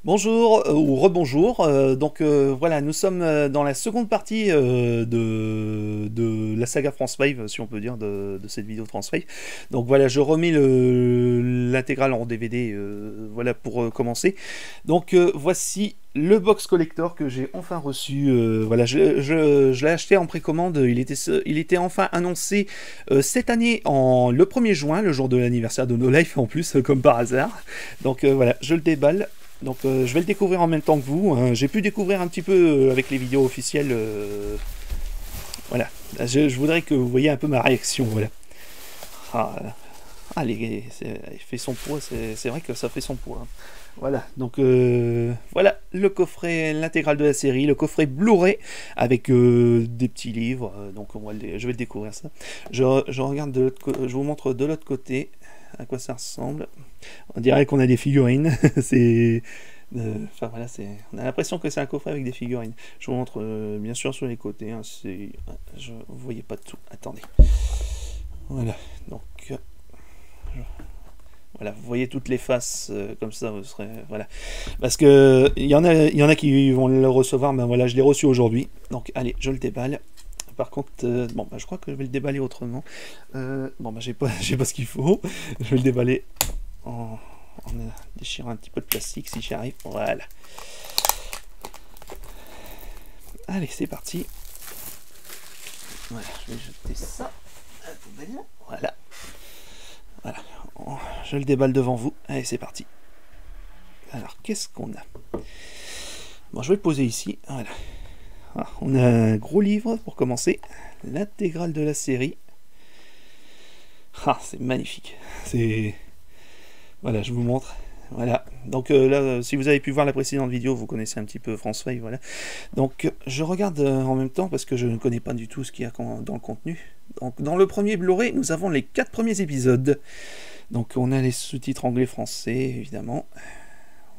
Bonjour ou rebonjour. Voilà, nous sommes dans la seconde partie de la saga France 5, si on peut dire, de cette vidéo France 5. Donc voilà, je remets l'intégrale en DVD voilà, pour commencer. Donc voici le box collector que j'ai enfin reçu. Voilà, je l'ai acheté en précommande. Il était enfin annoncé cette année le 1er juin, le jour de l'anniversaire de No Life en plus, comme par hasard. Donc voilà, je le déballe. Donc je vais le découvrir en même temps que vous. Hein. J'ai pu découvrir un petit peu avec les vidéos officielles. Voilà. Je voudrais que vous voyez un peu ma réaction. Voilà. Il fait son poids. C'est vrai que ça fait son poids. Hein. Voilà. Donc voilà le coffret, l'intégrale de la série, le coffret Blu-ray avec des petits livres. Donc je vais le découvrir ça. Je regarde je vous montre de l'autre côté à quoi ça ressemble. On dirait qu'on a des figurines. Enfin voilà, on a l'impression que c'est un coffret avec des figurines. Je vous montre bien sûr sur les côtés. Hein, vous voyez pas tout. Attendez. Voilà. Donc voilà, vous voyez toutes les faces comme ça. Vous serez voilà. Parce que il y en a qui vont le recevoir. Ben voilà, je l'ai reçu aujourd'hui. Donc allez, je le déballe. Par contre, je crois que je vais le déballer autrement. J'ai pas ce qu'il faut. Je vais le déballer en déchirant un petit peu de plastique si j'y arrive. Voilà. Allez, c'est parti. Voilà, je vais jeter ça à la poubelle. Voilà. Voilà. Je le déballe devant vous. Allez, c'est parti. Alors, qu'est-ce qu'on a? Bon, je vais le poser ici. Voilà. On a un gros livre pour commencer, l'intégrale de la série. C'est magnifique. Voilà, je vous montre. Voilà. Donc là, si vous avez pu voir la précédente vidéo, vous connaissez un petit peu France 5. Voilà. Donc je regarde en même temps parce que je ne connais pas du tout ce qu'il y a dans le contenu. Donc dans le premier Blu-ray, nous avons les 4 premiers épisodes. Donc on a les sous-titres anglais-français, évidemment.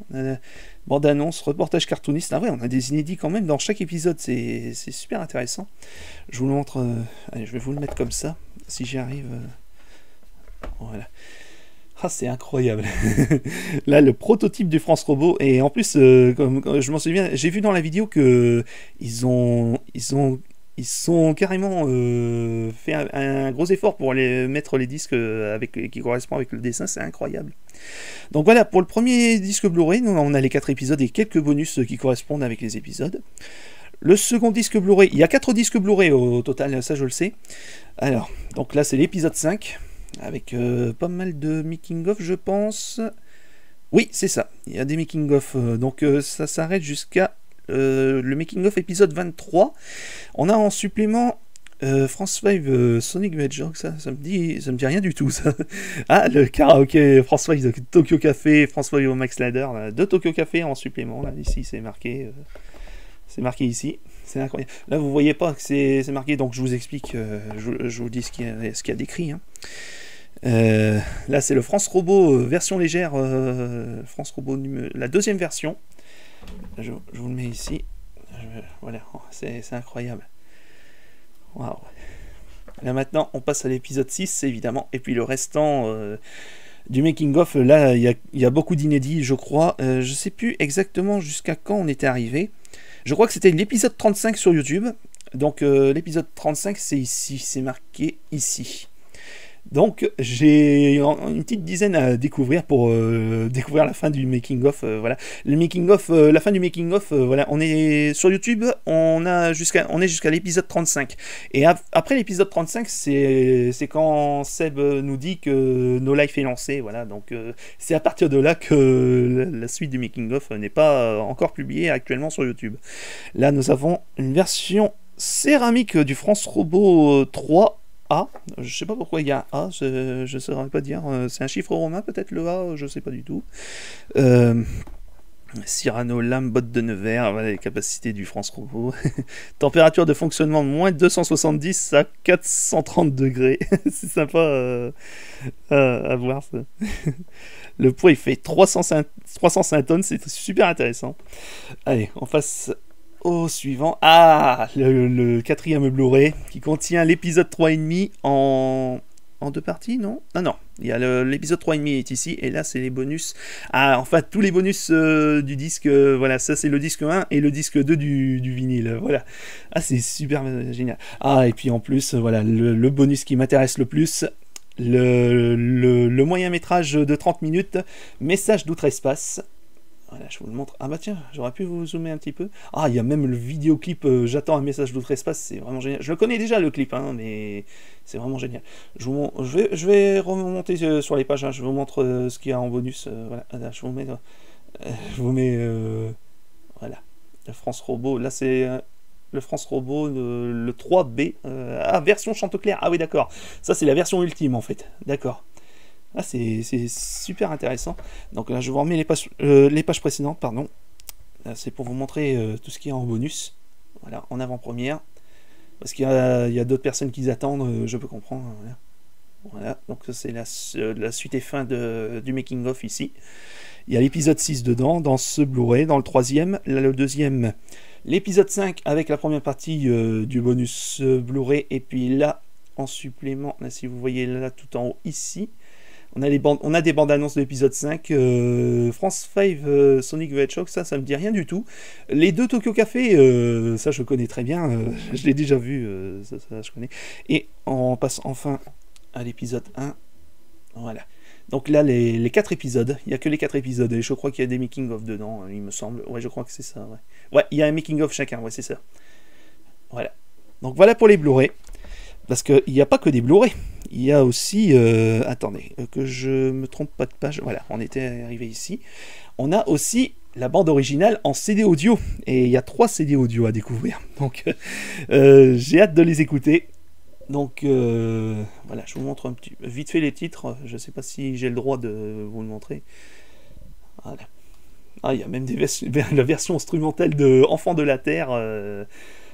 On a la bande-annonce, reportage cartooniste. Ah ouais, on a des inédits quand même dans chaque épisode, c'est super intéressant. Je vous le montre, allez, je vais vous le mettre comme ça, si j'y arrive. Voilà. C'est incroyable. Là, le prototype du France Robot, et en plus, comme je m'en souviens, j'ai vu dans la vidéo que ils sont carrément fait un gros effort pour mettre les disques qui correspondent avec le dessin, c'est incroyable. Donc voilà, pour le premier disque Blu-ray, on a les 4 épisodes et quelques bonus qui correspondent avec les épisodes. Le second disque Blu-ray, il y a 4 disques Blu-ray au total, ça je le sais. Alors, donc là c'est l'épisode 5, avec pas mal de making-of je pense. Oui, c'est ça, il y a des making-of, donc ça s'arrête jusqu'à le making-of épisode 23. On a en supplément France 5 Sonic the Hedgehog, ça me dit rien du tout ça. Le karaoké France 5 de Tokyo Café, France 5 au Max Ladder, de Tokyo Café en supplément, là ici c'est marqué ici, c'est incroyable. Là vous voyez pas que c'est marqué, donc je vous explique, je vous dis ce qu'il y a décrit. Hein. Là c'est le France Robot version légère, France Robot la deuxième version. Je vous le mets ici. Voilà, c'est incroyable. Waouh. Là maintenant, on passe à l'épisode 6, évidemment. Et puis le restant du making-of, là, il y a beaucoup d'inédits, je crois. Je sais plus exactement jusqu'à quand on était arrivé. Je crois que c'était l'épisode 35 sur YouTube. Donc l'épisode 35, c'est ici. C'est marqué ici. Donc j'ai une petite dizaine à découvrir pour découvrir la fin du making of. Voilà, le making of, la fin du making of. Voilà, on est sur YouTube, on est jusqu'à l'épisode 35. Et après l'épisode 35, c'est quand Seb nous dit que No Life est lancé. Voilà, donc c'est à partir de là que la suite du making of n'est pas encore publiée actuellement sur YouTube. Là, nous avons une version céramique du France Robot 3. Je sais pas pourquoi il y a A, je ne saurais pas dire. C'est un chiffre romain peut-être le A, je sais pas du tout. Cyrano, lame, botte de Nevers, voilà les capacités du France Robot. Température de fonctionnement moins 270 à 430 degrés. C'est sympa à voir ça. Le poids il fait 305 tonnes, c'est super intéressant. Allez, on passe au suivant. Le quatrième Blu-ray qui contient l'épisode 3,5 en en deux parties, non? Ah non, il y a l'épisode 3,5 est ici, et là c'est les bonus. Ah, enfin, tous les bonus du disque, voilà, ça c'est le disque 1 et le disque 2 du vinyle, voilà. Ah, c'est super génial. Ah, et puis en plus, voilà, le bonus qui m'intéresse le plus, le moyen métrage de 30 minutes, Message d'outre-espace. Voilà, je vous le montre. Ah bah tiens, j'aurais pu vous zoomer un petit peu. Ah, il y a même le vidéoclip J'attends un message d'outre-espace, c'est vraiment génial. Je le connais déjà le clip, hein, mais c'est vraiment génial. Je vais remonter sur les pages, hein, je vous montre ce qu'il y a en bonus. Voilà, là, je vous mets voilà, le France Robot. Là, c'est le France Robot, le 3B. Version Chanteclair. Ah oui, d'accord. Ça, c'est la version ultime, en fait. D'accord. Ah, c'est super intéressant. Donc là, je vous remets les pages précédentes, pardon. C'est pour vous montrer tout ce qu'il y a en bonus. Voilà, en avant-première. Parce qu'il y a d'autres personnes qui attendent, je peux comprendre. Voilà, voilà. Donc ça, c'est la suite et fin du making-of ici. Il y a l'épisode 6 dedans, dans ce Blu-ray, dans le troisième. Là, le deuxième, l'épisode 5 avec la première partie du bonus Blu-ray. Et puis là, en supplément, là, si vous voyez là, tout en haut, ici, on a des bandes annonces de l'épisode 5, France 5, Sonic the Hedgehog, ça me dit rien du tout. Les deux Tokyo Café, ça je connais très bien, je l'ai déjà vu, ça je connais. Et on passe enfin à l'épisode 1, voilà. Donc là, les 4 épisodes, il n'y a que les 4 épisodes, et je crois qu'il y a des making-of dedans, il me semble. Ouais, je crois que c'est ça, ouais. Ouais, il y a un making-of chacun, ouais, c'est ça. Voilà. Donc voilà pour les Blu-ray. Parce qu'il n'y a pas que des Blu-ray, il y a aussi, attendez, que je me trompe pas de page, voilà, on était arrivé ici, on a aussi la bande originale en CD audio, et il y a 3 CD audio à découvrir, donc j'ai hâte de les écouter, donc voilà, je vous montre un petit, vite fait les titres, je ne sais pas si j'ai le droit de vous le montrer, voilà. Ah, il y a même la version instrumentale de Enfants de la Terre,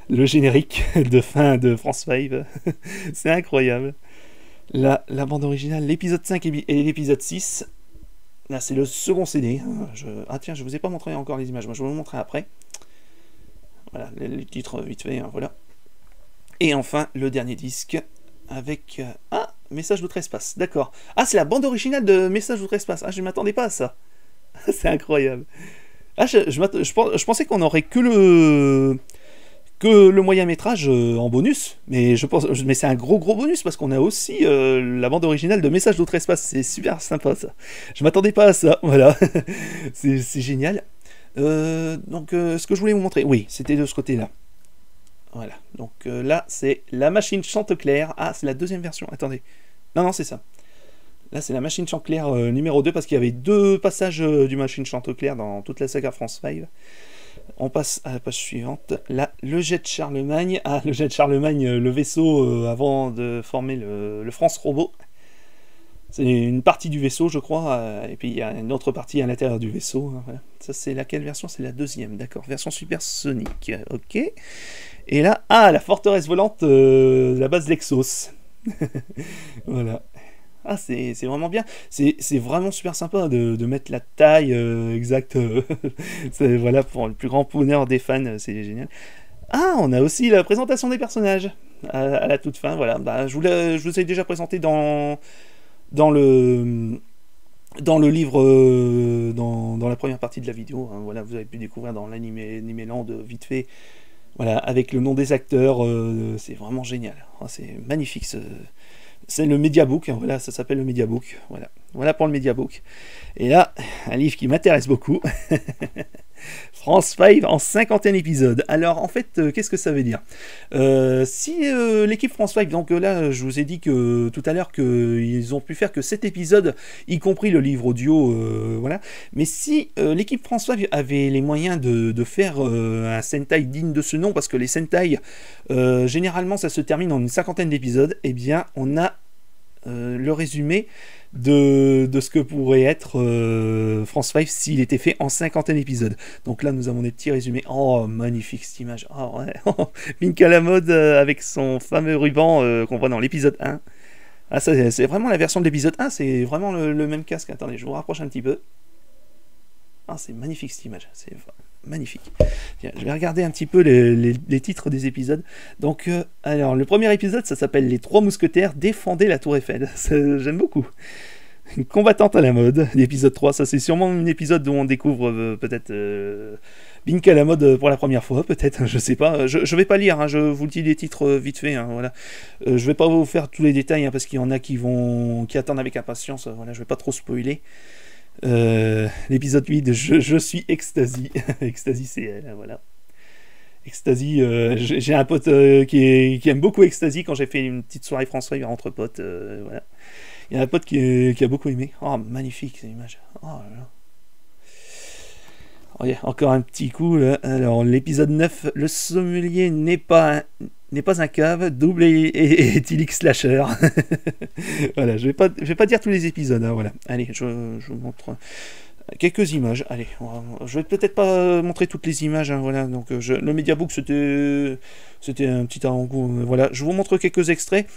le générique de fin de France 5, c'est incroyable. La bande originale, l'épisode 5 et l'épisode 6, là c'est le second CD. Ah tiens, je vous ai pas montré encore les images, moi je vais vous le montrer après. Voilà, les titres vite fait, hein, voilà. Et enfin, le dernier disque, avec... Message d'outre-espace, d'accord. Ah, c'est la bande originale de Message d'outre-espace, ah je ne m'attendais pas à ça. C'est incroyable. Ah, je pensais qu'on aurait que le moyen métrage en bonus, mais c'est un gros bonus parce qu'on a aussi la bande originale de Message d'outre-espace, c'est super sympa ça. Je m'attendais pas à ça, voilà, c'est génial. Donc ce que je voulais vous montrer, oui, c'était de ce côté-là. Voilà, donc là c'est la machine Chanteclair, ah c'est la deuxième version, attendez, non c'est ça. Là c'est la machine Chanteclair numéro 2 parce qu'il y avait 2 passages du machine Chanteclair dans toute la saga France 5. On passe à la page suivante. Là, le jet de Charlemagne. Ah, le jet de Charlemagne, le vaisseau avant de former le France Robot. C'est une partie du vaisseau, je crois. Et puis il y a une autre partie à l'intérieur du vaisseau. Voilà. Ça, c'est laquelle version? C'est la deuxième, d'accord. Version supersonique. Ok. Et là, la forteresse volante de la base Lexos. Voilà. Ah, c'est vraiment bien. C'est vraiment super sympa de mettre la taille exacte. Voilà, pour le plus grand bonheur des fans, c'est génial. Ah, on a aussi la présentation des personnages à la toute fin. Voilà, bah, je vous ai déjà présenté dans le livre, dans la première partie de la vidéo. Hein. Voilà, vous avez pu découvrir dans l'animé Land vite fait. Voilà, avec le nom des acteurs, c'est vraiment génial. Oh, c'est magnifique. C'est le Mediabook, hein, voilà, ça s'appelle le Mediabook. Voilà pour le Mediabook. Et là, un livre qui m'intéresse beaucoup. France 5 en 50e épisode. Alors, en fait, qu'est-ce que ça veut dire? Si l'équipe France 5, donc là, je vous ai dit que tout à l'heure qu'ils ont pu faire que 7 épisodes, y compris le livre audio, voilà. Mais si l'équipe France 5 avait les moyens de faire un Sentai digne de ce nom, parce que les Sentai, généralement, ça se termine en une 50aine d'épisodes, eh bien, on a le résumé de ce que pourrait être France 5 s'il était fait en 50aine d'épisodes. Donc là, nous avons des petits résumés. Oh, magnifique cette image. Oh, ouais. Pink à la mode avec son fameux ruban qu'on voit dans l'épisode 1. Ah, c'est vraiment la version de l'épisode 1, c'est vraiment le même casque. Attendez, je vous rapproche un petit peu. Ah, c'est magnifique cette image, c'est magnifique. Tiens, je vais regarder un petit peu les titres des épisodes. Donc, alors, le premier épisode, ça s'appelle Les Trois Mousquetaires défendaient la Tour Eiffel. J'aime beaucoup. Une combattante à la mode, l'épisode 3. Ça, c'est sûrement un épisode où on découvre peut-être Bink à la mode pour la première fois, peut-être, je sais pas. Je vais pas lire, hein, je vous le dis les titres vite fait. Hein, voilà. Je vais pas vous faire tous les détails, hein, parce qu'il y en a qui attendent avec impatience. Voilà, je vais pas trop spoiler. L'épisode 8, je suis Ecstasy. Ecstasy, c'est elle, voilà. Ecstasy, j'ai un pote qui aime beaucoup Ecstasy. Quand j'ai fait une petite soirée François entre potes, voilà. Il y a un pote qui a beaucoup aimé. Oh, magnifique cette image. Oh là là. Oh, yeah, encore un petit coup là. Alors, l'épisode 9, le sommelier n'est pas un cave, double et éthylique slasher. Voilà, je vais pas dire tous les épisodes, hein, voilà. Allez, je vous montre quelques images. Allez, je vais peut-être pas montrer toutes les images, hein, voilà. Donc le Mediabook c'était un petit avant-goût, voilà. Je vous montre quelques extraits.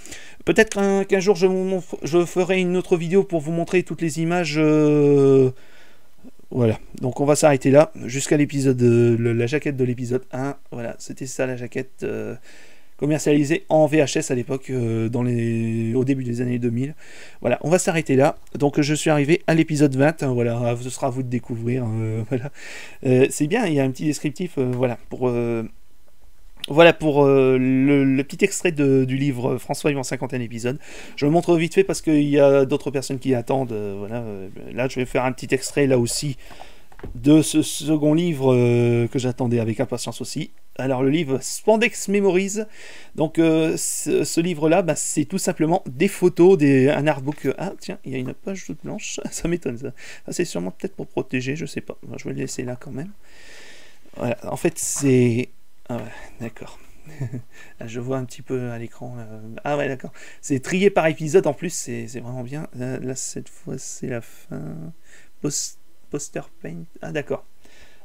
Peut-être qu'un jour je ferai une autre vidéo pour vous montrer toutes les images. Voilà, donc on va s'arrêter là jusqu'à l'épisode, la jaquette de l'épisode 1. Voilà, c'était ça la jaquette commercialisée en VHS à l'époque, au début des années 2000. Voilà, on va s'arrêter là. Donc je suis arrivé à l'épisode 20. Hein, voilà, ce sera à vous de découvrir. Voilà, c'est bien. Il y a un petit descriptif. Voilà pour le petit extrait du livre François Yves en 51 épisodes. Je le montre vite fait parce qu'il y a d'autres personnes qui attendent. Voilà, là, je vais faire un petit extrait là aussi de ce second livre que j'attendais avec impatience aussi. Alors, le livre Spandex Memories. Donc, ce livre-là, bah, c'est tout simplement des photos, un artbook. Ah, tiens, il y a une page toute blanche. Ça m'étonne, ça. Ça, c'est sûrement peut-être pour protéger, je sais pas. Je vais le laisser là quand même. Voilà, en fait, c'est... Ah ouais, d'accord. Je vois un petit peu à l'écran. Ah ouais, d'accord. C'est trié par épisode en plus, c'est vraiment bien. Là, cette fois, c'est la fin. Poster paint. Ah d'accord.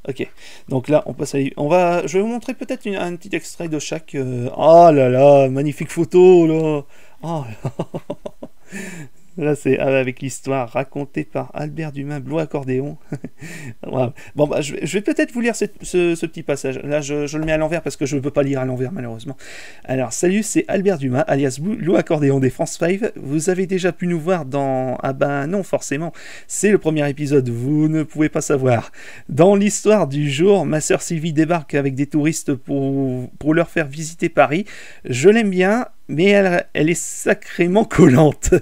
Ok. Donc là, on passe à... Je vais vous montrer peut-être un petit extrait de chaque... Oh là là, magnifique photo, là. Oh là. Là, c'est avec l'histoire racontée par Albert Dumas, Bleu Accordéon. Wow. Bon, bah, je vais peut-être vous lire ce petit passage. Là, je le mets à l'envers parce que je ne peux pas lire à l'envers, malheureusement. Alors, salut, c'est Albert Dumas, alias Bleu Accordéon des France 5. Vous avez déjà pu nous voir dans... Ah ben non, forcément. C'est le premier épisode, vous ne pouvez pas savoir. Dans l'histoire du jour, ma sœur Sylvie débarque avec des touristes pour leur faire visiter Paris. Je l'aime bien, mais elle est sacrément collante.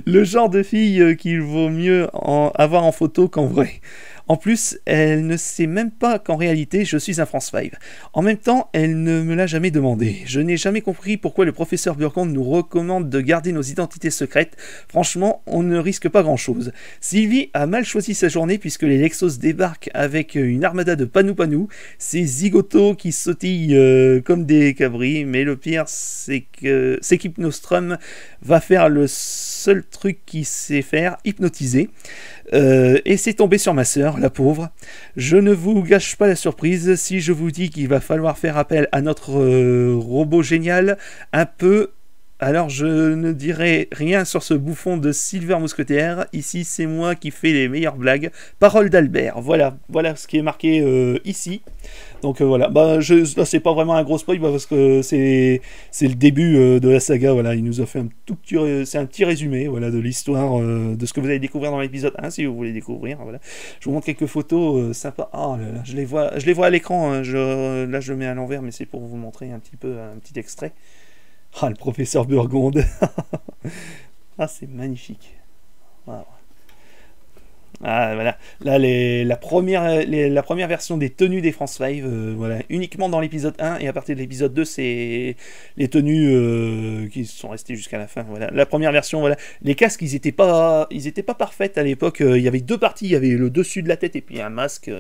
Le genre de fille qu'il vaut mieux avoir en photo qu'en vrai. En plus, elle ne sait même pas qu'en réalité, je suis un France 5. En même temps, elle ne me l'a jamais demandé. Je n'ai jamais compris pourquoi le professeur Burgonde nous recommande de garder nos identités secrètes. Franchement, on ne risque pas grand-chose. Sylvie a mal choisi sa journée puisque les Lexos débarquent avec une armada de panou-panou. Ces zigotos qui sautillent comme des cabris. Mais le pire, c'est qu'Hypnostrum va faire le seul truc qu'il sait faire, hypnotiser. Et c'est tombé sur ma sœur, la pauvre. Je ne vous gâche pas la surprise si je vous dis qu'il va falloir faire appel à notre robot génial un peu. Alors je ne dirai rien sur ce bouffon de Silver Mousquetaire. Ici c'est moi qui fais les meilleures blagues. Parole d'Albert. Voilà ce qui est marqué ici. Donc voilà, bah, là c'est pas vraiment un gros spoil parce que c'est le début de la saga. Voilà, il nous a fait c'est un petit résumé, voilà, de l'histoire de ce que vous allez découvrir dans l'épisode 1 si vous voulez découvrir. Voilà, je vous montre quelques photos sympas. Oh là là, je les vois à l'écran. Hein, là je le mets à l'envers, mais c'est pour vous montrer un petit extrait. Ah, le professeur Burgonde. Ah, c'est magnifique. Wow. Ah, voilà. Là, la première version des tenues des France 5, voilà, uniquement dans l'épisode 1, et à partir de l'épisode 2, c'est les tenues qui sont restées jusqu'à la fin. Voilà. La première version, voilà. Les casques, ils étaient pas parfaits à l'époque. Il y avait deux parties, il y avait le dessus de la tête et puis un masque.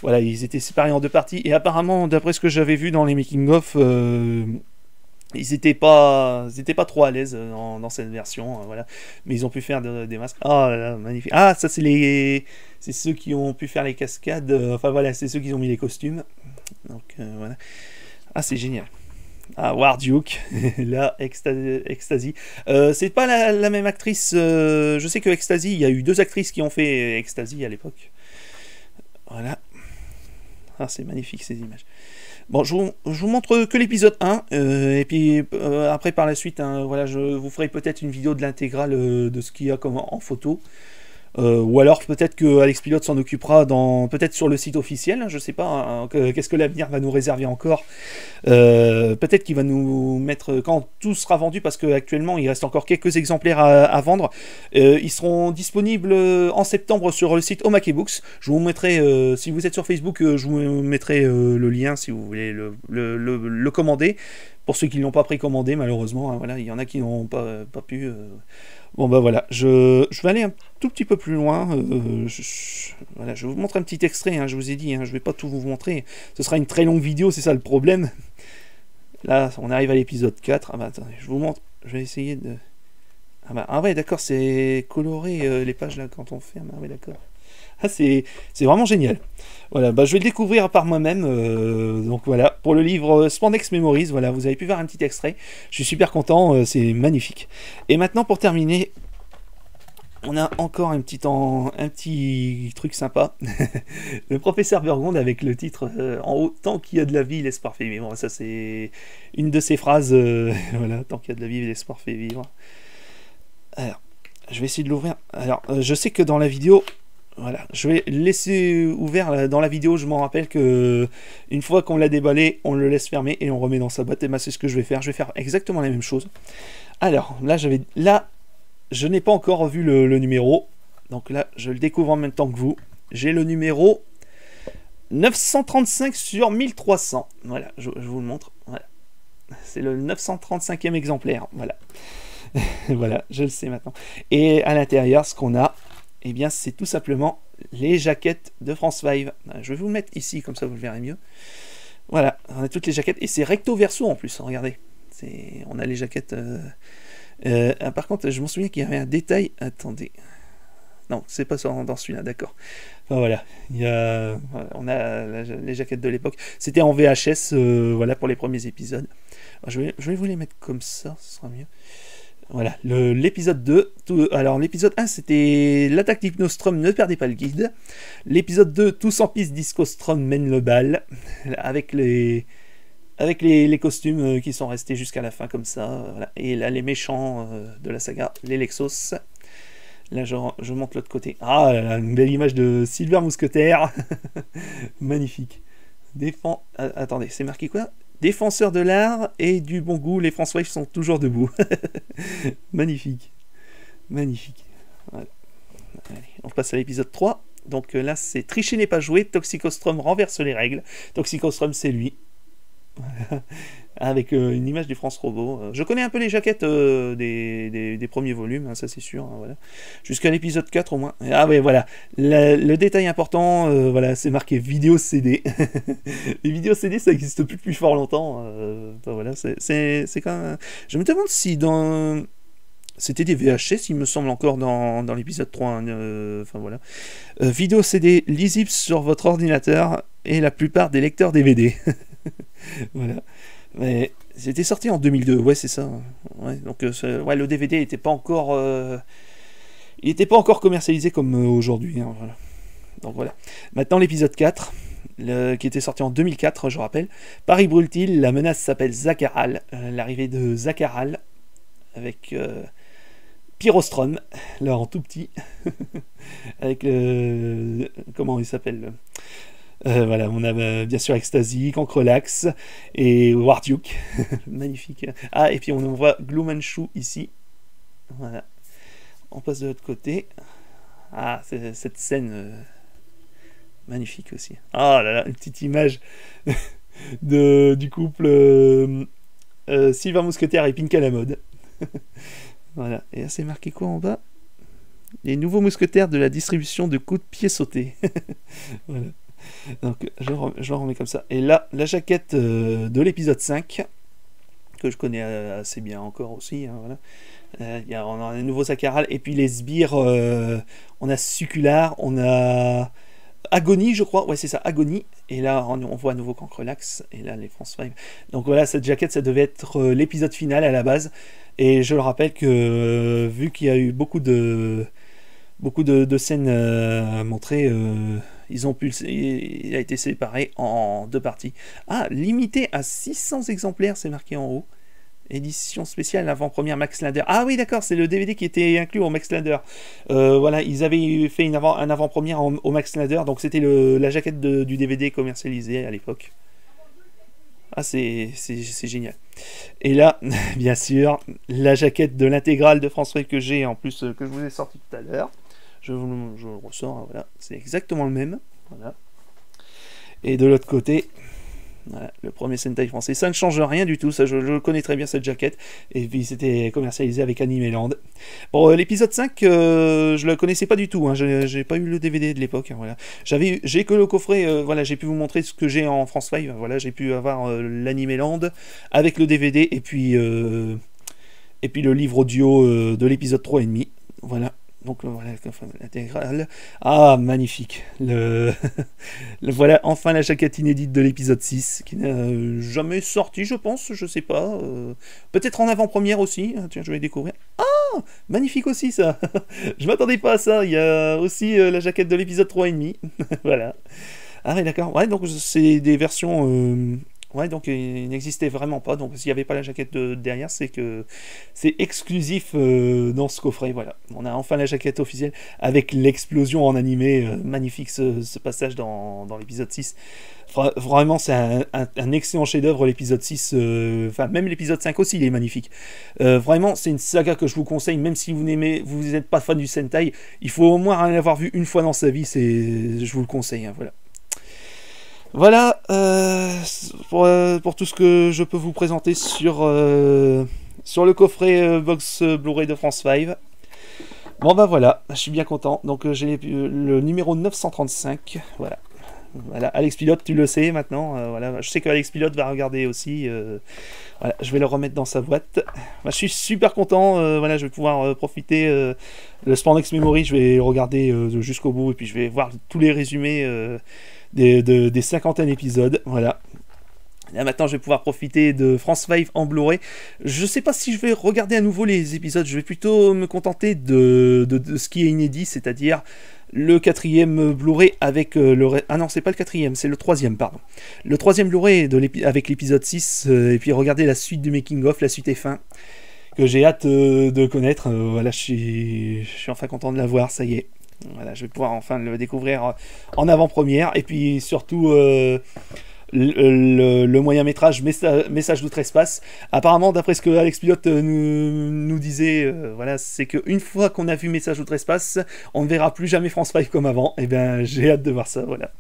Voilà, ils étaient séparés en deux parties. Et apparemment, d'après ce que j'avais vu dans les making-of, ils étaient pas trop à l'aise dans cette version, voilà. Mais ils ont pu faire des masques. Oh là là, magnifique. Ah, ça c'est ceux qui ont pu faire les cascades. Enfin voilà, c'est ceux qui ont mis les costumes. Donc voilà. Ah, c'est génial. Ah, Warduke, là, Ecstasy. C'est pas la même actrice. Je sais que Ecstasy, il y a eu deux actrices qui ont fait Ecstasy à l'époque. Voilà. Ah, c'est magnifique ces images. Bon, je vous montre que l'épisode 1, et puis après par la suite, hein, voilà, je vous ferai peut-être une vidéo de l'intégrale de ce qu'il y a comme en photo. Ou alors peut-être que Alex Pilote s'en occupera peut-être sur le site officiel, hein, je sais pas, hein, qu'est-ce que l'avenir va nous réserver encore. Peut-être qu'il va nous mettre, quand tout sera vendu, parce qu'actuellement il reste encore quelques exemplaires à vendre, ils seront disponibles en septembre sur le site Omake Books. Je vous mettrai, si vous êtes sur Facebook, je vous mettrai le lien si vous voulez le commander. Pour ceux qui ne l'ont pas précommandé, malheureusement, hein, voilà, il y en a qui n'ont pas pu. Bon, bah voilà, je vais aller un tout petit peu plus loin. Voilà, je vais vous montrer un petit extrait, hein, je vous ai dit, hein, je ne vais pas tout vous montrer. Ce sera une très longue vidéo, c'est ça le problème. Là, on arrive à l'épisode 4. Ah bah attendez, je vous montre, je vais essayer de... Ah ouais, d'accord, c'est coloré les pages là quand on ferme. Ah ouais, d'accord. Ah, c'est vraiment génial. Voilà, bah, je vais le découvrir par moi-même. Donc voilà, pour le livre Spandex Memories, voilà, vous avez pu voir un petit extrait. Je suis super content, c'est magnifique. Et maintenant, pour terminer, on a encore un petit truc sympa. Le professeur Burgonde avec le titre en haut, tant qu'il y a de la vie, l'espoir fait vivre. Ça, c'est une de ses phrases. Voilà, tant qu'il y a de la vie, l'espoir fait vivre. Alors, je vais essayer de l'ouvrir. Alors, je sais que dans la vidéo... Voilà, je vais laisser ouvert dans la vidéo. Je m'en rappelle que une fois qu'on l'a déballé, on le laisse fermer et on remet dans sa boîte. Et ben c'est ce que je vais faire. Je vais faire exactement la même chose. Alors là, je n'ai pas encore vu le numéro. Donc là, je le découvre en même temps que vous. J'ai le numéro 935 sur 1300. Voilà, je vous le montre. Voilà, c'est le 935e exemplaire. Voilà, voilà, je le sais maintenant. Et à l'intérieur, ce qu'on a. Eh bien, c'est tout simplement les jaquettes de France 5. Je vais vous le mettre ici, comme ça vous le verrez mieux. Voilà, on a toutes les jaquettes. Et c'est recto verso en plus, regardez. On a les jaquettes... par contre, je m'en souviens qu'il y avait un détail... Attendez. Non, c'est pas dans celui-là, d'accord. Enfin, voilà, on a les jaquettes de l'époque. C'était en VHS, voilà, pour les premiers épisodes. Alors, je vais vous les mettre comme ça, ce sera mieux. Voilà, l'épisode 2. Alors, l'épisode 1, c'était l'attaque d'Hypnostrom, ne perdez pas le guide. L'épisode 2, tous en piste, Discostrom mène le bal. Avec les costumes qui sont restés jusqu'à la fin, comme ça. Voilà. Et là, les méchants de la saga, les Lexos. Là, je monte l'autre côté. Ah, là, une belle image de Silver Mousquetaire. Magnifique. Attendez, c'est marqué quoi ? Défenseurs de l'art et du bon goût, les François sont toujours debout. Magnifique. Magnifique. Voilà. Allez, on passe à l'épisode 3. Donc là, c'est Tricher n'est pas joué. Toxicostrom renverse les règles. Toxicostrom, c'est lui. Voilà. Avec une image du France Robot. Je connais un peu les jaquettes des premiers volumes, hein, ça c'est sûr. Hein, voilà. Jusqu'à l'épisode 4 au moins. Ah ouais, voilà. Le détail important, voilà, c'est marqué vidéo CD. Les vidéos CD, ça n'existe plus depuis fort longtemps. Enfin, voilà, c'est quand même... Je me demande si dans... C'était des VHS, il me semble encore dans l'épisode 3. Hein, enfin voilà. Vidéo CD lisible sur votre ordinateur et la plupart des lecteurs DVD. Voilà. Mais c'était sorti en 2002, ouais c'est ça. Ouais, donc ouais, le DVD n'était pas encore, il n'était pas encore commercialisé comme aujourd'hui. Hein, voilà. Donc voilà. Maintenant l'épisode 4, qui était sorti en 2004, je rappelle. Paris brûle-t-il, la menace s'appelle Zakharal. L'arrivée de Zakharal avec Pyrostrom, là en tout petit, avec comment il s'appelle voilà, on a bien sûr Ecstasy, Cancrelax et Warduke. Magnifique. Ah, et puis on voit Gloomanchu ici. Voilà. On passe de l'autre côté. Ah, cette scène magnifique aussi. Ah là là, une petite image du couple Silver Mousquetaire et Pink à la mode. Voilà. Et là, c'est marqué quoi en bas ? Les nouveaux mousquetaires de la distribution de coups de pied sautés. Voilà. Donc je le remets comme ça. Et là, la jaquette de l'épisode 5, que je connais assez bien encore aussi. Hein, voilà. On a un nouveau Zakharal. Et puis les sbires, on a Succular, on a Agonie, je crois. Ouais, c'est ça, Agonie. Et là, on voit à nouveau Cancrelax. Et là, les France 5. Donc voilà, cette jaquette, ça devait être l'épisode final à la base. Et je le rappelle que vu qu'il y a eu beaucoup de scènes à montrer, il a été séparé en 2 parties. Ah, limité à 600 exemplaires, c'est marqué en haut. Édition spéciale avant-première Max Linder. Ah oui, d'accord, c'est le DVD qui était inclus au Max Linder. Voilà, ils avaient fait un avant-première au Max Linder, donc c'était la jaquette du DVD commercialisé à l'époque. Ah, c'est génial. Et là, bien sûr, la jaquette de l'intégrale de France 3 que j'ai, en plus, que je vous ai sorti tout à l'heure. Je le ressors, voilà, c'est exactement le même. Voilà. Et de l'autre côté, voilà, le premier Sentai français. Ça ne change rien du tout, ça je connais très bien cette jaquette. Et puis c'était commercialisé avec Animeland. Bon, l'épisode 5, je le connaissais pas du tout, hein. J'ai pas eu le DVD de l'époque, hein, voilà. J'ai que le coffret, voilà, j'ai pu vous montrer ce que j'ai en France 5, voilà, j'ai pu avoir l'Animeland avec le DVD et puis le livre audio de l'épisode 3,5. Voilà. Donc voilà l'intégrale. Ah, magnifique. Voilà enfin la jaquette inédite de l'épisode 6, qui n'a jamais sorti, je pense, je sais pas. Peut-être en avant-première aussi. Tiens, je vais découvrir. Ah, magnifique aussi ça. Je m'attendais pas à ça. Il y a aussi la jaquette de l'épisode 3,5. Voilà. Ah ouais, d'accord. Ouais, donc c'est des versions... Ouais, donc il n'existait vraiment pas. Donc s'il n'y avait pas la jaquette derrière, c'est que c'est exclusif dans ce coffret. Voilà, on a enfin la jaquette officielle avec l'explosion en animé. Magnifique ce passage dans l'épisode 6. Vraiment, c'est un excellent chef-d'œuvre l'épisode 6. Enfin, même l'épisode 5 aussi, il est magnifique. Vraiment, c'est une saga que je vous conseille, même si vous n'êtes pas fan du Sentai. Il faut au moins en avoir vu une fois dans sa vie. Je vous le conseille. Hein, voilà. Voilà pour tout ce que je peux vous présenter sur le coffret box Blu-ray de France 5. Bon bah voilà, je suis bien content. Donc j'ai le numéro 935. Voilà. Voilà, Alex Pilote, tu le sais maintenant. Voilà, je sais qu'Alex Pilote va regarder aussi. Voilà, je vais le remettre dans sa boîte. Bah, je suis super content. Voilà, je vais pouvoir profiter. Le Spandex Memory, je vais regarder jusqu'au bout et puis je vais voir tous les résumés. Des 50 épisodes, voilà. Là maintenant je vais pouvoir profiter de France 5 en Blu-ray. Je sais pas si je vais regarder à nouveau les épisodes, je vais plutôt me contenter de ce qui est inédit, c'est-à-dire le 4e Blu-ray avec Ah non, c'est pas le 4e, c'est le 3e, pardon. Le 3e Blu-ray avec l'épisode 6, et puis regarder la suite du making-of, la suite F1, que j'ai hâte de connaître. Voilà, je suis enfin content de la voir, ça y est. Voilà, je vais pouvoir enfin le découvrir en avant-première. Et puis surtout le moyen-métrage Message d'outre-espace. Apparemment, d'après ce que Alex Pilote nous disait, voilà, c'est qu'une fois qu'on a vu Message d'outre-espace, on ne verra plus jamais France 5 comme avant. Et bien, j'ai hâte de voir ça, voilà.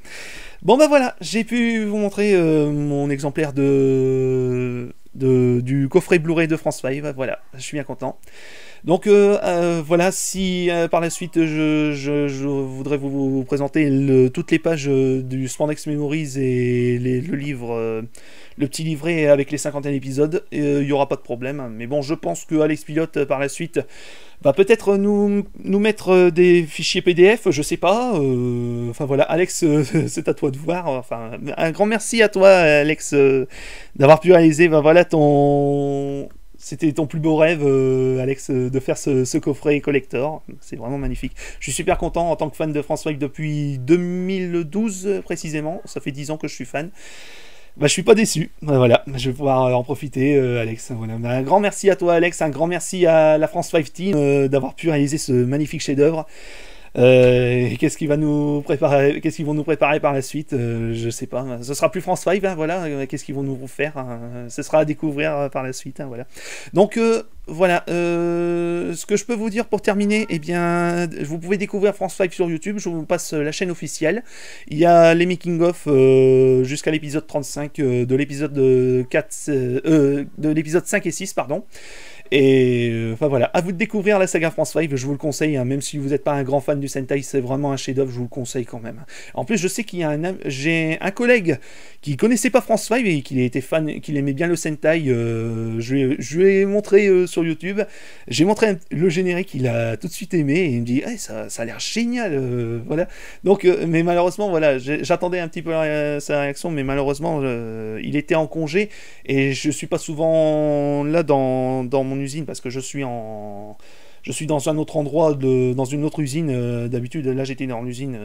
Bon ben voilà, j'ai pu vous montrer mon exemplaire du coffret Blu-ray de France 5. Voilà, je suis bien content. Donc voilà, si par la suite je voudrais vous présenter toutes les pages du Spandex Memories et le livre, le petit livret avec les 50 épisodes, il n'y aura pas de problème. Mais bon, je pense que Alex Pilote par la suite va peut-être nous mettre des fichiers PDF, je sais pas. Enfin voilà, Alex, c'est à toi de voir. Enfin, un grand merci à toi, Alex, d'avoir pu réaliser. Ben voilà C'était ton plus beau rêve, Alex, de faire ce coffret collector. C'est vraiment magnifique. Je suis super content en tant que fan de France 5 depuis 2012 précisément. Ça fait 10 ans que je suis fan. Bah, je suis pas déçu. Voilà, je vais pouvoir en profiter, Alex. Voilà. Un grand merci à toi, Alex. Un grand merci à la France 5 Team d'avoir pu réaliser ce magnifique chef-d'œuvre. Qu'est-ce qu'ils vont nous préparer par la suite, je sais pas. Ce sera plus France 5, hein, voilà. Qu'est-ce qu'ils vont nous faire, hein, ce sera à découvrir par la suite, hein, voilà. Donc voilà, ce que je peux vous dire pour terminer, eh bien, vous pouvez découvrir France 5 sur YouTube. Je vous passe la chaîne officielle. Il y a les making-of jusqu'à l'épisode 35 de l'épisode 5 et 6, pardon. Et enfin voilà, à vous de découvrir la saga France 5, je vous le conseille, hein, même si vous n'êtes pas un grand fan du Sentai, c'est vraiment un chef-d'œuvre, je vous le conseille quand même. En plus, je sais qu'il y a j'ai un collègue qui connaissait pas France 5 et qu'il était fan, qu'il aimait bien le Sentai. Je lui ai montré sur YouTube, j'ai montré le générique, il a tout de suite aimé et il me dit hey, ça a l'air génial, voilà. Donc, mais malheureusement, voilà, j'attendais un petit peu sa réaction, mais malheureusement, il était en congé et je suis pas souvent là dans mon usine parce que je suis je suis dans un autre endroit, dans une autre usine. D'habitude, là, j'étais dans l'usine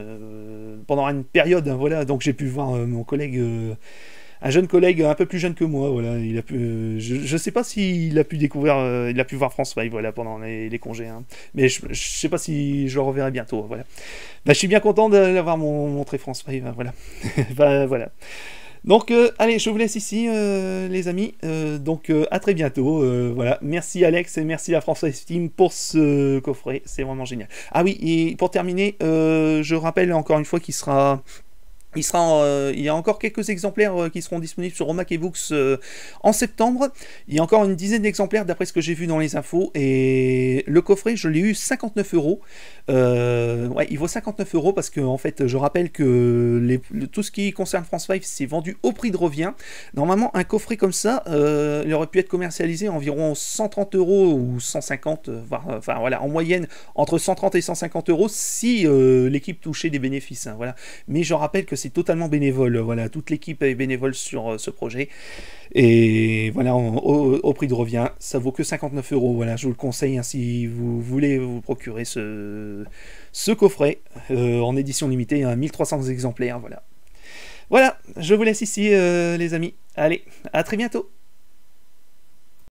pendant une période, hein, voilà. Donc, j'ai pu voir mon collègue, un jeune collègue un peu plus jeune que moi, voilà. Il a pu, je sais pas s'il a pu découvrir, il a pu voir France 5, voilà, pendant les congés, hein. Mais je sais pas si je le reverrai bientôt, voilà. Bah, je suis bien content d'avoir montré France 5, hein, voilà. Bah, voilà. Donc, allez, je vous laisse ici, les amis. Donc, à très bientôt. Voilà. Merci Alex et merci à France Team pour ce coffret. C'est vraiment génial. Ah oui, et pour terminer, je rappelle encore une fois qu'il sera. Il y a encore quelques exemplaires qui seront disponibles sur Romac eBooks en septembre. Il y a encore une dizaine d'exemplaires d'après ce que j'ai vu dans les infos. Et le coffret, je l'ai eu 59 euros. Ouais, il vaut 59 euros parce que, en fait, je rappelle que tout ce qui concerne France 5, c'est vendu au prix de revient. Normalement, un coffret comme ça, il aurait pu être commercialisé à environ 130 euros ou 150, enfin voilà, en moyenne entre 130 et 150 euros si l'équipe touchait des bénéfices. Hein, voilà. Mais je rappelle que c'est totalement bénévole, voilà, toute l'équipe est bénévole sur ce projet, et voilà, au prix de revient, ça vaut que 59 euros, voilà, je vous le conseille, hein, si vous voulez vous procurer ce coffret, en édition limitée, hein, 1300 exemplaires, voilà. Voilà, je vous laisse ici, les amis, allez, à très bientôt.